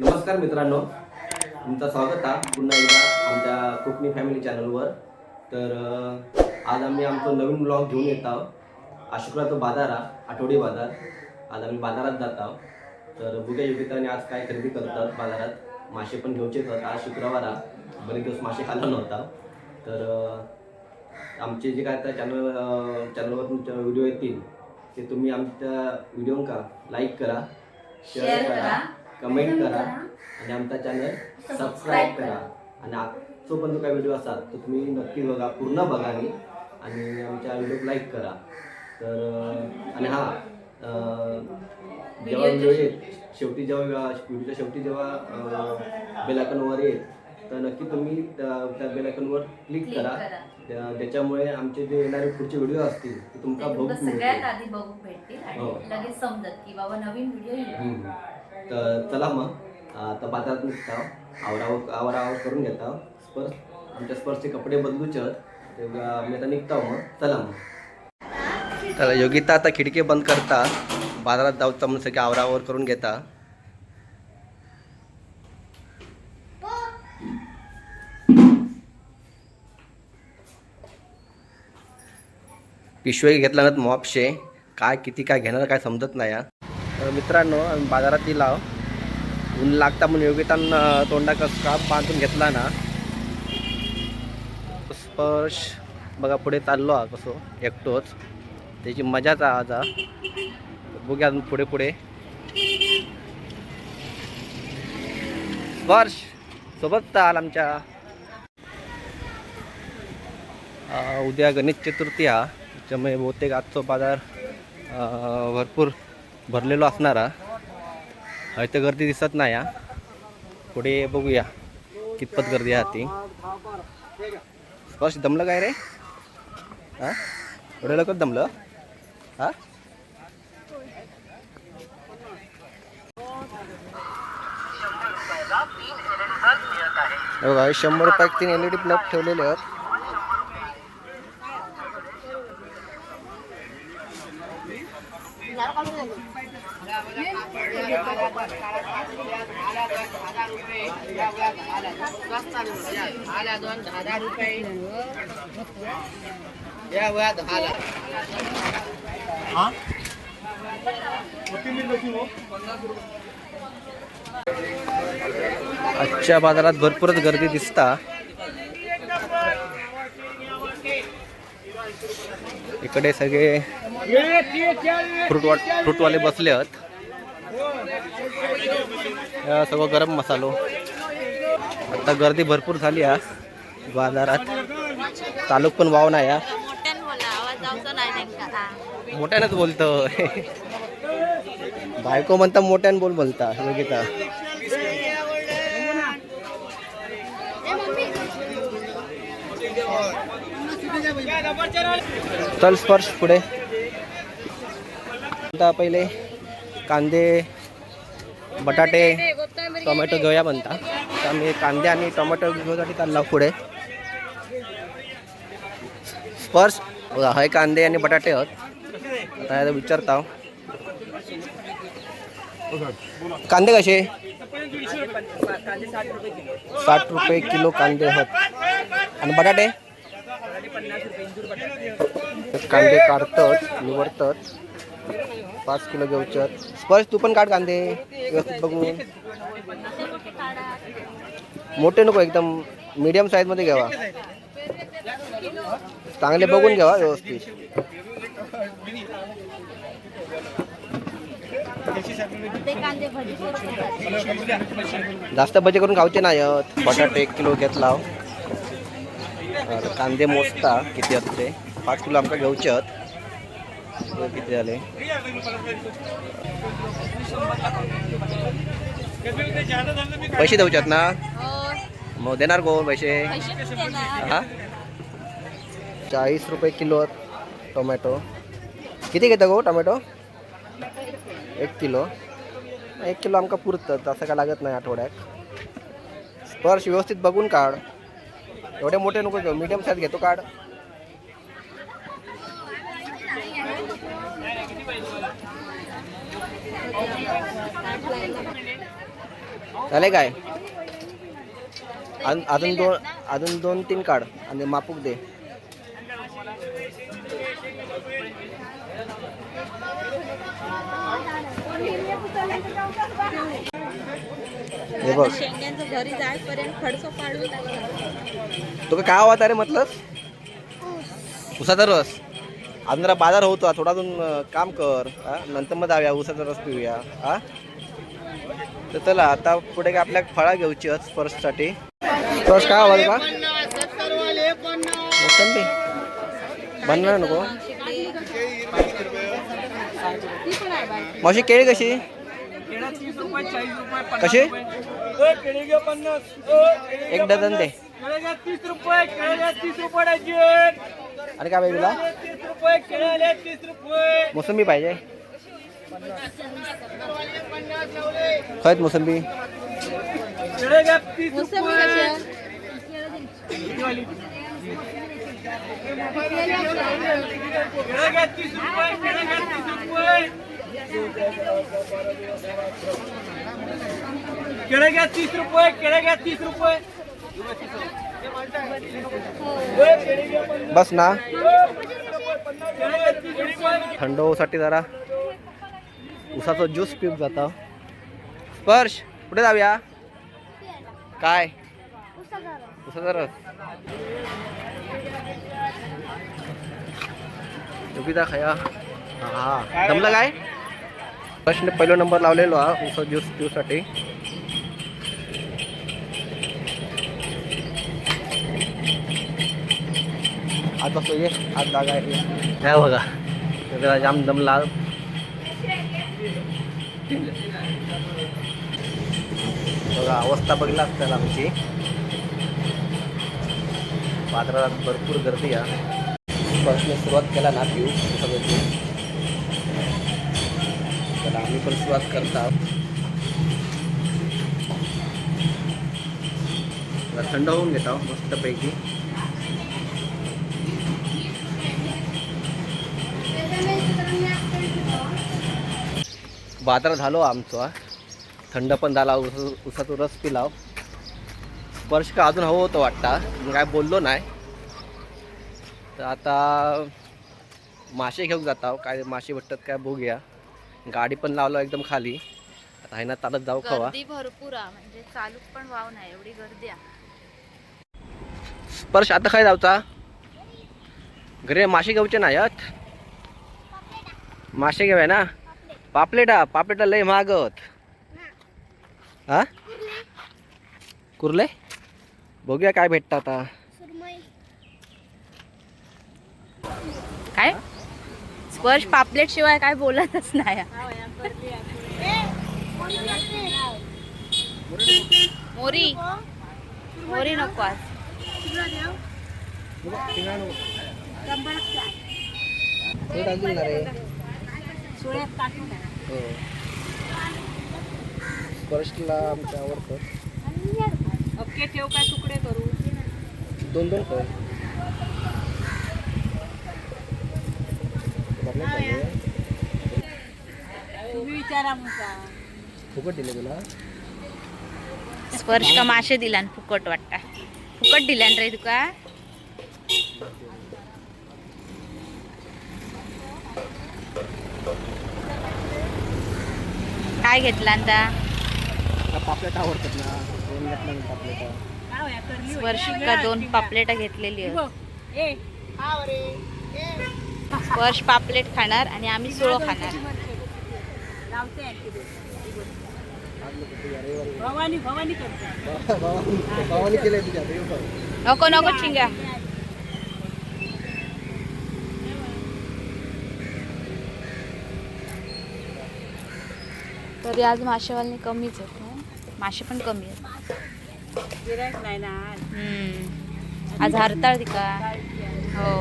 नमस्कार मित्रांनो, तुमचं स्वागत आहे पुन्हा एकदा आमच्या कोकणी फॅमिली चॅनलवर। तर आज आम्ही आमचं नवीन ब्लॉग घेऊन येत आहोत। शुक्रवार तो बाजार आठवडी बाजार। आज आम्ही बाजारात जात आहोत। तर बुग्या योगिताने आज काय खरेदी करतात बाजारात, मासे पण घेऊचे आहेत। आज शुक्रवार बरेच दिवस मासे खाल्ला नव्हता। तर आमचे जे काय आता चॅनलवर तुमचे व्हिडिओ येतील ते तुम्ही आमच्या व्हिडिओ का लाईक करा, शेअर करा, कमेंट करा आणि आमचा चॅनल सबस्क्राईब करा। आणि आजचा पण जो काही व्हिडिओ असा तो तुम्ही नक्की बघा, पूर्ण बघा आणि आमच्या व्हिडिओ लाईक करा। तर आणि हां, जेव्हा व्हिडिओ येईल जेव्हा व्हिडिओच्या शेवटी जेव्हा बेल आयकॉनवर येईल तर नक्की तुम्ही त्या बेल आयकॉनवर क्लिक करा। त्याच्यामुळे आमचे जे येणारे पुढचे व्हिडिओ असतील ते तुम्हाला बघू सगळ्यात आधी बघू भेटतील आणि लगेच समजत की बाबा नवीन व्हिडिओ येईल। तर चला मग आता बाजारात निघता, आवरावर करून घेता। स्पर्श आमच्या स्पर्शचे कपडे बदलूचे आहेत, तेव्हा आम्ही आता निघता। मग चला मग चला। योगिता आता खिडकी बंद करता, बाजारात जाऊचा म्हणून सगळे आवरावर करून घेता। पिशवी घेतला ना मॉपशे, काय किती काय घेणार काय समजत नाही। तर मित्रांनो, आम्ही बाजारात येला, ऊन लागता म्हणून योगितांना तोंडाचा स्कार्फ बांधून घेतला ना। स्पर्श बघा पुढे चाललो हा कसो एकटोच, त्याची मजाच आज बघूया पुढे पुढे। स्पर्श सोबत चाल आमच्या। उद्या गणेश चतुर्थी त्याच्यामुळे बहुतेक आजचा बाजार भरपूर भरलेलो असणार। इथं गर्दी दिसत नाही। पुढे बघूया कितपत गर्दी आहे ती। स्पर्श दमलं काय रे? हां, एवढं लवकर दमलं? हां, बघा 100 रुपयात 3 LED बल्ब ठेवलेले आहेत। आजच्या बाजारात भरपूरच गर्दी दिसता। इकडे सगळे फ्रूटवाले बसले आहेत। सगळं गरम मसालो। आता गर्दी भरपूर झाली बाजारात, तालुक पण वाव नाही। मोठ्यानंच बोलतो बायको म्हणता, मोठ्यानं बोल बोलता योगिता। चल स्पर्श पुढे। आता पहिले कांदे, बटाटे, टोमॅटो घेऊया म्हणता। तर आम्ही कांदे आणि टोमॅटो घेण्यासाठी चालला पुढे। स्पर्श हाय कांदे आणि बटाटे आहेत। आता विचारता कांदे कसे? 60 रुपये किलो कांदे आहेत। आणि बटाटे? कांदे काढतात, निवडतात, 5 किलो घेऊच्यात। स्पर्श तू पण काढ कांदे व्यवस्थित बघून। मोठे नको, एकदम मीडियम साईज मध्ये घ्यावा, चांगले बघून घ्यावा व्यवस्थित। जास्त भजी करून खाऊचे नाही। बटाटे 1 किलो घेतला। कांदे मोजता किती असते, 5 किलो आमका घेऊचे आहेत। किती झाले? पैसे देऊच्यात ना? मग देणार कोण पैसे? हां, 40 रुपये किलो टोमॅटो। किती घेता गो टोमॅटो? 1 किलो। 1 किलो आमका पुरतं, तसं काय लागत नाही आठवड्यात। स्पर्श व्यवस्थित बघून काढ, एवढे मोठे नको घेऊ, मीडियम साईज घेतो काढ। झाले काय अजून 2-3 काढ आणि मापूक दे. हे बघ शेंग्यांचं घरी जायपर्यंत खडसो पाडून टाकला. तुका काय हवा रे मतलब उसाचा रस. अजून जरा बाजार होतो थोडा अजून काम कर हा? नंतर मग जाऊया उसाचा रस पिऊया हा. तर चला आता पुढे काय आपल्या फळा घेऊची स्पर्शसाठी. स्पर्श काय हवा तुका मोसंबी बनणार नको. मावशी केळी कशी कशी एक डझन दे. आणि काय पाहिजे तुला मोसंबी पाहिजे खत मोसंबी केळं घ्या 30 रुपये, केळं घ्या 30 रुपये. बस ना. थंड होऊसाठी जरा उसाचा ज्यूस पिऊन जाता. स्पर्श कुठे जाऊया काय उसाचा रस योगिता खाया. हा जमलं काय स्पर्शने पहिला नंबर लावलेलो हा उसा ज्यूस पिऊसाठी. आज बसतो ये आज जागा आहे काय बघा त्याला जाम दमला. बघा अवस्था बघला असताना आमची बाजारात भरपूर गर्दी आहे. स्पर्शने सुरुवात केला ना पिऊ सगळं त्याला आम्ही पण सुरुवात करता. थंड होऊन घेता मस्तपैकी. बाजार झालो आमचा थंड पण झाला उसाचा रस पिलाव. स्पर्श का अजून हवं होतं वाटतं काय बोललो नाही. तर आता मासे घेऊन जाता काय मासे भेटतात काय बघूया. गाडी पण लावलो एकदम खाली आता आहे ना चालत जाऊ खवा. गर्दी भरपूर आहे म्हणजे चालू पण वाव नाही एवढी गर्दी आहे. स्पर्श आता काय जाऊचा घरी मासे घेऊचे नाही आहेत. मासे घेऊया ना पापलेटा लय महागत हा. कुर्ले बघूया काय भेटतं आता. काय स्पर्श पापलेट शिवाय काय बोलतच नाही. मोरी मोरी नको आज. स्पर्शला आमच्या आवडतं. ओके ठेव काय तुकडे करू 2-2 कर. तुम्ही विचारा मुका फुकट दिले तुला. स्पर्श का मासे दिलान फुकट वाटता. फुकट दिल्यान रे तुका. काय घेतला आता पापलेट आवडतात ना 2 घेतला मी पापलेट. स्पर्श का 2 पापलेट घेतलेली आहेत. स्पर्श पापलेट खाणार आणि आम्ही सोळो खाणार. भवानी करतो भावानी केलंय तुझ्या नको नको चिंगा. तरी आज मासेवाले कमीच आहेत ना. मासे पण कमी आहेत. गिऱ्हाईक नाही ना आज हरताळ तिका. हो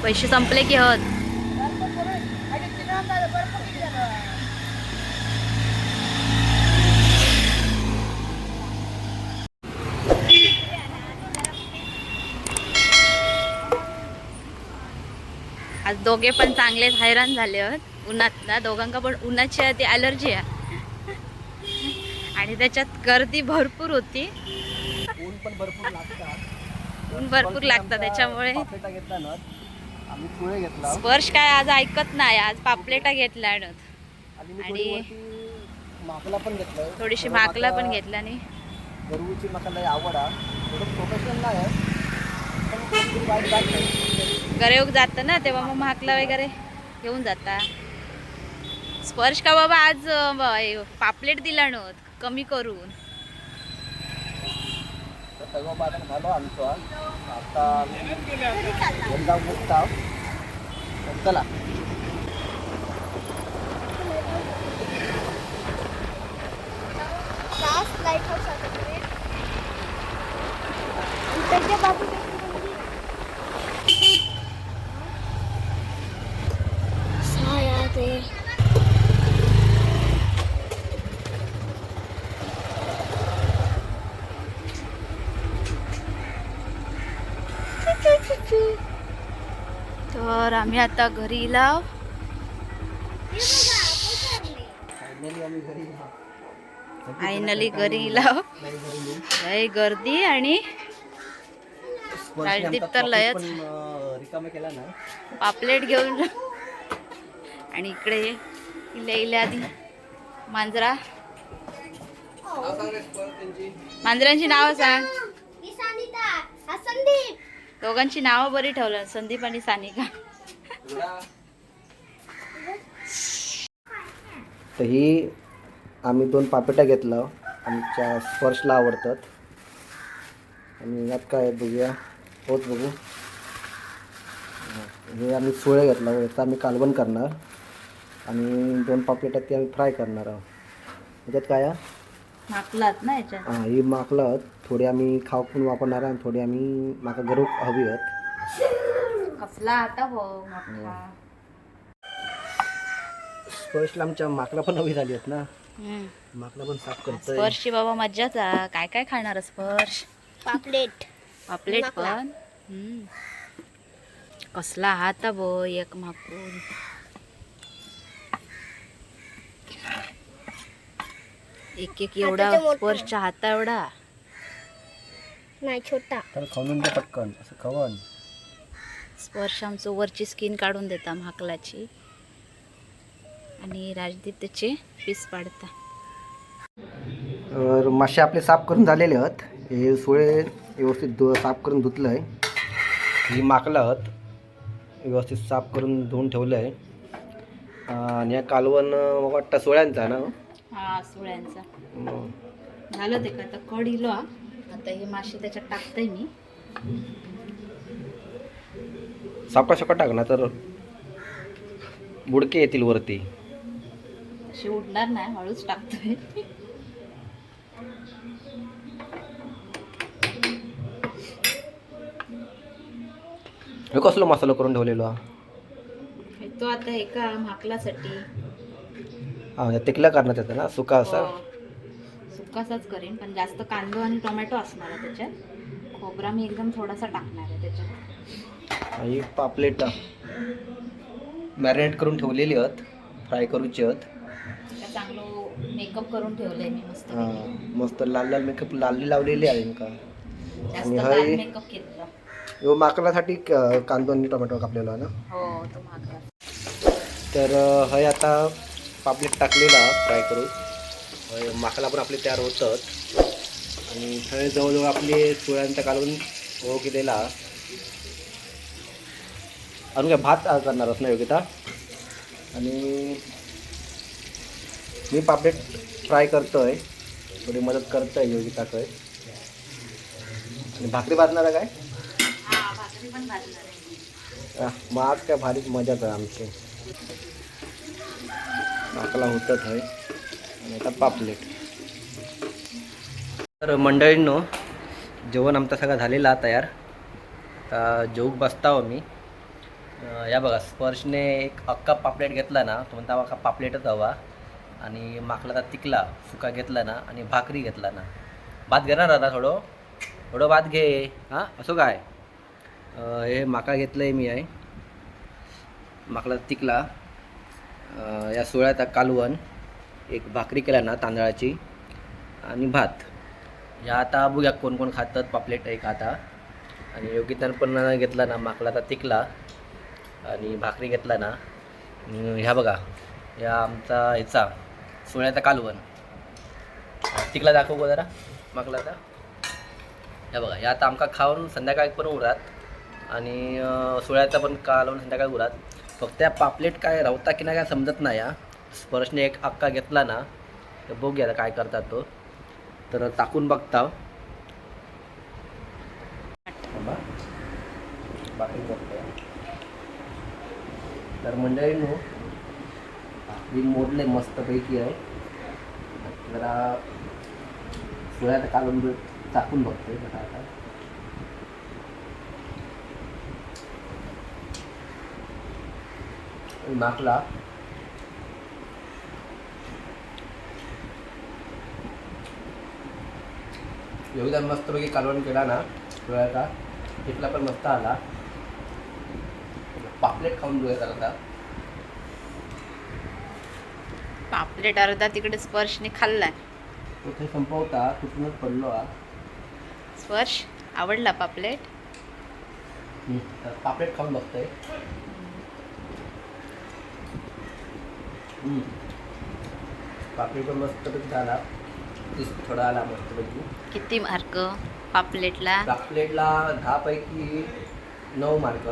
पैसे संपले की हत. आज दोघे पण चांगलेच हैराण झाले आहेत उन्हात ना. दोघांका पण उन्हाची आधी ॲलर्जी आहे आणि त्याच्यात गर्दी भरपूर होती. ऊन पण भरपूर लागतात. ऊन भरपूर लागतं त्याच्यामुळे पापलेटा घेतला ना आम्ही पोहे घेतला स्पर्श काय आज ऐकत नाही. आज पापलेटा घेतला आणि आणि माकला पण घेतलाय. थोडीशी भाकला पण घेतला आणि गरवूची माका लय आवड आहे. थोडं प्रोफेशनल नाही आहे पण कोणती वाईट बात नाही. गरेव जातं ना तेव्हा मग भाकला वगैरे घेऊन जाता. स्पर्श का बाबा आज पापलेट दिला नव्हत कमी करून. तर सगळं बाजार झालो आमचं. आता घरी जाऊन बघता. तर चला तर आम्ही आता घरी लाव. फायनली घरी लाव. लय गर्दी आणि राजदीप तर लयच रिकामे केला ना. पापलेट घेऊन आणि इकडे इल्या आधी मांजरा. मांजरांची नावं सांग. दोघांची नावं बरी ठेवलं संदीप आणि सानिका. तर ही आम्ही 2 पापेटा घेतला. आमच्या स्पर्शला आवडतात. आणि यात काय बघूया होत बघू. हे आम्ही सोळे घेतला. याचा आम्ही कालवण करणार आणि 2 पापलेटा ते आम्ही फ्राय करणार आहोत. याच्यात काय आहे माकलात ना याच्यात. हां ही माकलं थोडी आम्ही खाऊ पण वापरणार आणि थोडी आम्ही माका गरू हवी आहेत. कसला आता हो माकला. स्पर्शला आमच्या माकला पण हवी झाली आहेत ना. माकला पण साफ करतोय. स्पर्शची बाबा मज्जाच आहे. काय काय खाणार स्पर्श. पापलेट पापलेट पण कसला हात बो एक माकून. एक एवढा स्पर्शच्या हाता एवढा नाही छोटा. तर खाऊन दे पटकन असं खावण. स्पर्श आमचं वरची स्किन काढून देता माकलाची आणि राजदीप त्याचे पीस पाडता. मासे आपले साफ करून झालेले आहेत. हे सोळे व्यवस्थित साफ करून धुतलं आहे. ही माकलं आहेत व्यवस्थित साफ करून धुवून ठेवलं आहे. आणि या कालवण वाटतं सोळ्यांचा ना. हा सोळ्यांचा झालं ते का आता कड इलो. आता हे मासे त्याच्यात टाकतंय मी. सापका सकट टाक ना तर बुडके येतील वरती. असे उडणार नाही हळूच टाकतोय. हे कसलो मसाला करून ठेवलेलो. तो आता एका माकलासाठी हां तिकला करण्यात येतं ना सुका असा. सुकासाच करेन पण जास्त कांदो आणि टोमॅटो असणार आहे त्याच्यात. खोबरा मी एकदम थोडासा टाकणार आहे त्याच्यात. ही पापलेट मॅरिनेट करून ठेवलेली आहेत. फ्राय करूची आहेत. चांगलं मेकअप करून ठेवलंय मी मस्त. मस्त लाल लाल मेकअप लाली लावलेली आहे का. जास्त आणि लाल हय मेकअप केला. यो माकलासाठी कांदो आणि टोमॅटो कापलेला ना. हो तो माकला. तर हय आता पापलेट टाकलेला फ्राय करून. माकला पण आपले तयार होतात. आणि हय जवळजवळ आपले सोळ्यांचा कालवून हो केलेला. अजून काय भात करणारच ना योगिता. आणि मी पापलेट फ्राय करतोय. थोडी मदत करतोय योगिता काय. आणि भाकरी भाजणार आहे काय. हा भाकरी पण भाजणार आहे. मग आज काय भारीच मजाच आहे आमची. माकला होतच आहे आणि आता पापलेट. तर मंडळींनो जेवण आमचा सगळा झालेला तयार. आता जेवूक बसताव मी. या बघा स्पर्शने एक अख्खा पापलेट घेतला ना. तो म्हणता अख्खा पापलेटच हवा. आणि माकला तिकला सुका घेतला ना आणि भाकरी घेतला ना. भात घेणार ना थोडं भात घे. हां असं काय हे माका घेतलं आहे मी आहे. माकला तिकला या सोळ्याचा कालवण, एक भाकरी केला ना तांदळाची आणि भात. या आता बघूया कोण कोण खातात. पापलेट एक आता आणि योगितान पण घेतला ना माकलाचा तिकला आणि भाकरी घेतला ना. ह्या बघा या आमचा ह्याचा सोळ्याचा कालवण. तिकला दाखवू गो जरा माकलाचा. ह्या बघा या आता आमका खाऊन संध्याकाळी पण उरात आणि सोळ्याचा पण कालवण संध्याकाळी उरात. फक्त त्या पापलेट काय रावता की नाही काय समजत नाही. या स्पर्शने एक अक्का घेतला ना तर बघूया काय करतात तो. तर टाकून बघता बाकी बघतोय. तर मंडळींनो मी मोडले मस्तपैकी आहे. जरा सोळ्याचं कालवण टाकून बघतोय बघा आता. माकला योगदान मस्तपैकी कालवण केला ना सोळ्याचा. तिथला पण मस्त आला. पापलेट खाऊन घेऊया आता. पापलेट अर्धा तिकडे स्पर्शने खाल्लाय. तो ते संपवता कुठूनच पडलो हा. स्पर्श आवडला पापलेट. तर पापलेट खाऊन बघतोय. पापलेट पण मस्तपैकी झाला. थोडा आला मस्तपैकी. किती मार्क पापलेटला? पापलेटला 10 पैकी 9 मार्क.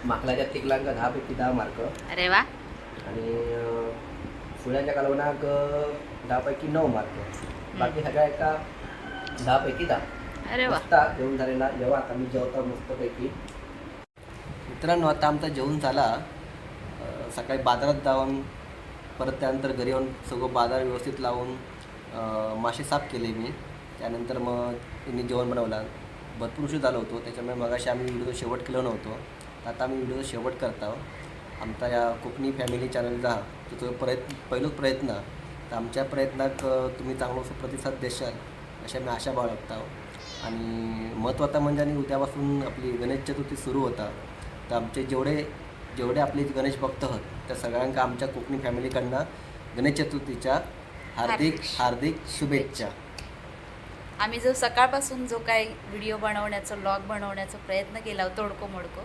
माकलाच्या तिकलांका 10 पैकी 10 मार्क. अरे वा. आणि सोळ्याच्या कालवणाक 10 पैकी 9 मार्क. बाकी सगळ्या एका 10 पैकी 10. अरे वा. मस्त जेवण झालेला. जेव्हा आता मी जेवतो मस्तपैकी. मित्रांनो आता आमचा जेवण झाला. सकाळी बाजारात जाऊन परत त्यानंतर घरी येऊन सगळं बाजार व्यवस्थित लावून मासे साफ केले मी. त्यानंतर मग त्यांनी जेवण बनवलं. भरपूर उशीर झालो होतो त्याच्यामुळे मगाशी आम्ही व्हिडिओ शेवट केलं नव्हतो. आता आम्ही व्हिडिओ शेवट करत आहोत. आमचा या कोकणी फॅमिली चॅनलचा तो पहिलाच प्रयत्न. तर आमच्या प्रयत्नात तुम्ही चांगला प्रतिसाद देशाल अशा मी आशा बाळगत आहोत. आणि महत्त्वाचं म्हणजे आणि उद्यापासून आपली गणेश चतुर्थी सुरू होता. तर आमचे जेवढे आपले गणेश भक्त आहेत त्या सगळ्यांना आमच्या कोकणी फॅमिलीकडनं गणेश चतुर्थीच्या हार्दिक शुभेच्छा. आम्ही जो सकाळपासून जो काही व्हिडिओ बनवण्याचा व्लॉग बनवण्याचा प्रयत्न केला तोडको मोडको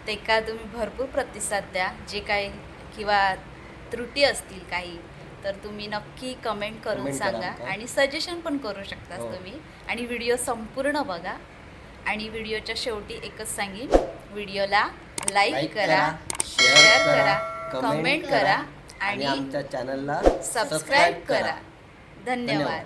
ते का तुम्ही भरपूर प्रतिसाद द्या. जे काही किंवा त्रुटी असतील काही तर तुम्ही नक्की कमेंट करून सांगा. आणि सजेशन पण करू शकता तुम्ही. आणि व्हिडिओ संपूर्ण बघा. आणि व्हिडिओच्या शेवटी एकच सांगेन, व्हिडिओला लाईक करा, शेअर करा, कमेंट करा आणि आमच्या चॅनलला सबस्क्राईब करा. धन्यवाद.